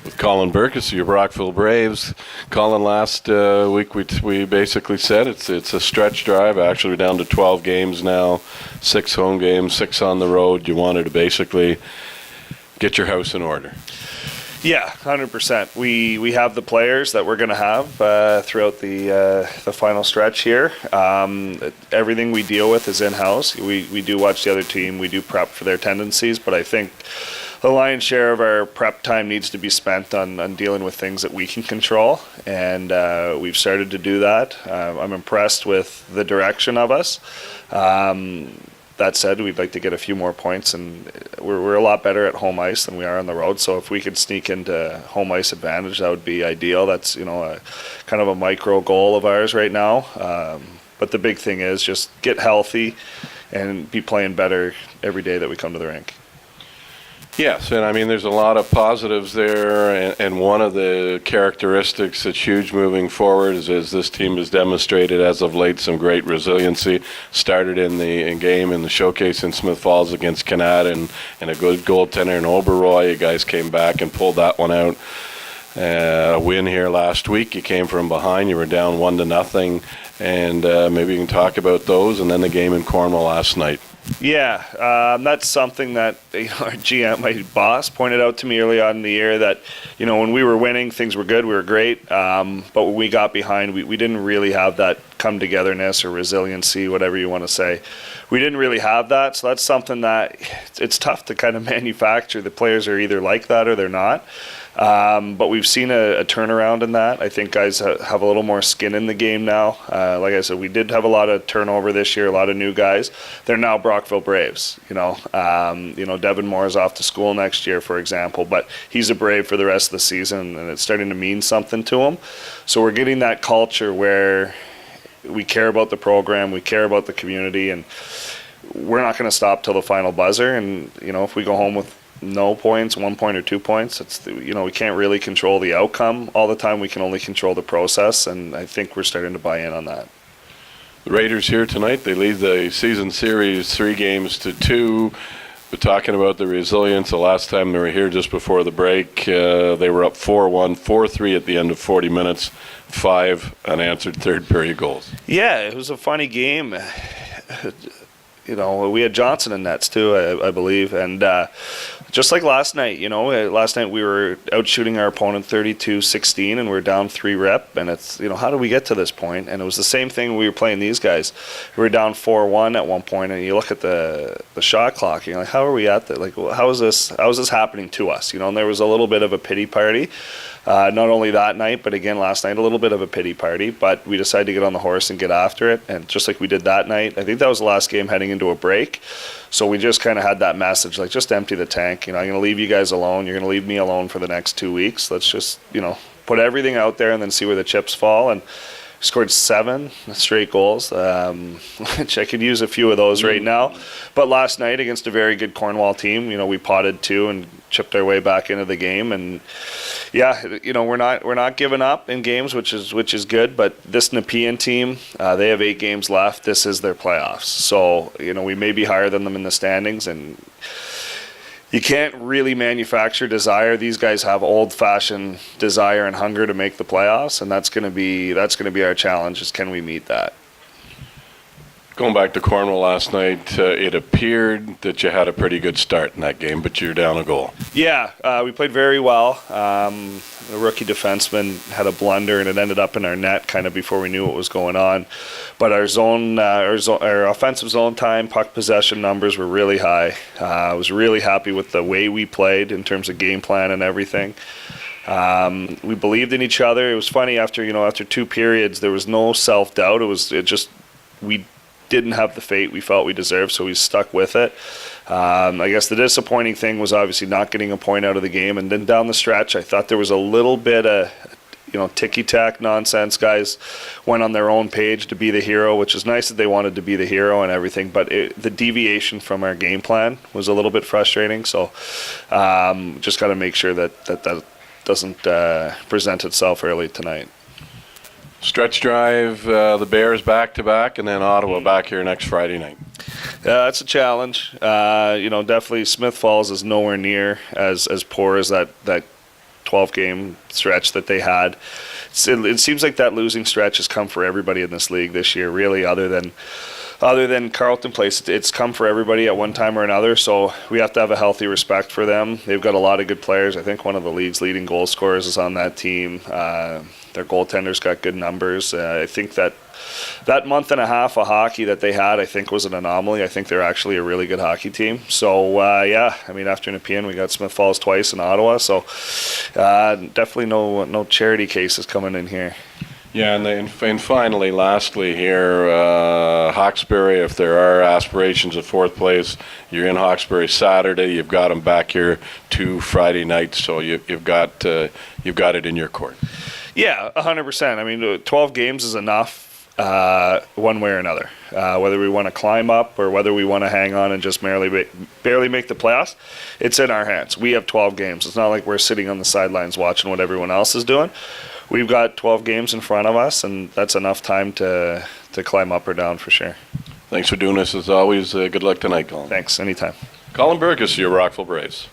with Colin Birkas of your Brockville Braves. Colin, last week we basically said it's a stretch drive. Actually, we're down to 12 games now, 6 home games, 6 on the road. You wanted to basically get your house in order. Yeah, 100%. We have the players that we're going to have throughout the final stretch here. Everything we deal with is in-house. We do watch the other team. We do prep for their tendencies, but I think the lion's share of our prep time needs to be spent on dealing with things that we can control, and we've started to do that. I'm impressed with the direction of us. That said, we'd like to get a few more points, and we're a lot better at home ice than we are on the road. So if we could sneak into home ice advantage, that would be ideal. That's a kind of a micro goal of ours right now. But the big thing is just get healthy and be playing better every day that we come to the rink. Yes, and I mean there's a lot of positives there, and one of the characteristics that's huge moving forward is this team has demonstrated as of late some great resiliency. Started in the game in the showcase in Smith Falls against Canada and a good goaltender in Oberoi. You guys came back and pulled that one out. A win here last week. You came from behind. You were down 1-0, and maybe you can talk about those, and then the game in Cornwall last night. Yeah, that's something that our GM, my boss, pointed out to me early on in the year that, when we were winning, things were good, we were great, but when we got behind, we didn't really have that come-togetherness or resiliency, whatever you want to say. We didn't really have that, so that's something that it's tough to kind of manufacture. The players are either like that or they're not. But we've seen a turnaround in that. I think guys have a little more skin in the game now. Like I said, we did have a lot of turnover this year, a lot of new guys. They're now Brockville Braves. Devin Moore is off to school next year, for example, but he's a Brave for the rest of the season, and it's starting to mean something to him. So we're getting that culture where we care about the program, we care about the community, and we're not going to stop till the final buzzer. And if we go home with no points, 1 point or 2 points, we can't really control the outcome all the time. We can only control the process, and I think we're starting to buy in on that. The Raiders here tonight, they lead the season series 3-2. We're talking about the resilience. The last time they were here just before the break, they were up 4-1, 4-3 at the end of 40 minutes, 5 unanswered third period goals. Yeah, it was a funny game. We had Johnson in nets too, I believe, and just like last night, last night we were out shooting our opponent 32-16, and we're down 3-rip, and it's, how do we get to this point? And it was the same thing when we were playing these guys. We were down 4-1 at one point, and you look at the shot clock, and you're like, how are we at that? Like, how is this happening to us? And there was a little bit of a pity party. Not only that night, but again last night, a little bit of a pity party. But we decided to get on the horse and get after it. And just like we did that night, I think that was the last game heading into a break. So we just kind of had that message, like, just empty the tank. I'm going to leave you guys alone. You're going to leave me alone for the next 2 weeks. Let's just, put everything out there and then see where the chips fall. And scored 7 straight goals, which I could use a few of those right now. But last night against a very good Cornwall team, we potted 2 and chipped our way back into the game. And yeah, we're not giving up in games, which is good. But this Nepean team, they have 8 games left. This is their playoffs, so we may be higher than them in the standings, and you can't really manufacture desire. These guys have old-fashioned desire and hunger to make the playoffs, and that's going to be our challenge, is can we meet that? Going back to Cornwall last night, it appeared that you had a pretty good start in that game, but you're down a goal. Yeah, we played very well. The rookie defenseman had a blunder, and it ended up in our net kind of before we knew what was going on. But our offensive zone time, puck possession numbers were really high. I was really happy with the way we played in terms of game plan and everything. We believed in each other. It was funny, after 2 periods, there was no self-doubt. We didn't have the fate we felt we deserved, so we stuck with it. I guess the disappointing thing was obviously not getting a point out of the game, and then down the stretch, I thought there was a little bit of ticky-tack nonsense. Guys went on their own page to be the hero, which is nice that they wanted to be the hero and everything, but the deviation from our game plan was a little bit frustrating, so just got to make sure that doesn't present itself early tonight. Stretch drive, the Bears back-to-back, and then Ottawa back here next Friday night. That's a challenge. Definitely Smith Falls is nowhere near as poor as that 12-game stretch that they had. It seems like that losing stretch has come for everybody in this league this year, really, other than Carleton Place. It's come for everybody at one time or another, so we have to have a healthy respect for them. They've got a lot of good players. I think one of the league's leading goal scorers is on that team. Their goaltender's got good numbers. I think that month and a half of hockey that they had, I think, was an anomaly. I think they're actually a really good hockey team. So, after Nepean, we got Smith Falls twice in Ottawa, so definitely no charity cases coming in here. Yeah, and finally, lastly here, Hawkesbury, if there are aspirations of fourth place, you're in Hawkesbury Saturday, you've got them back here to Friday night, so you've got it in your court. Yeah, 100%. I mean, 12 games is enough one way or another. Whether we want to climb up or whether we want to hang on and just barely make the playoffs, it's in our hands. We have 12 games. It's not like we're sitting on the sidelines watching what everyone else is doing. We've got 12 games in front of us, and that's enough time to climb up or down for sure. Thanks for doing this as always. Good luck tonight, Colin. Thanks. Anytime. Colin Birkas, your Rockville Braves.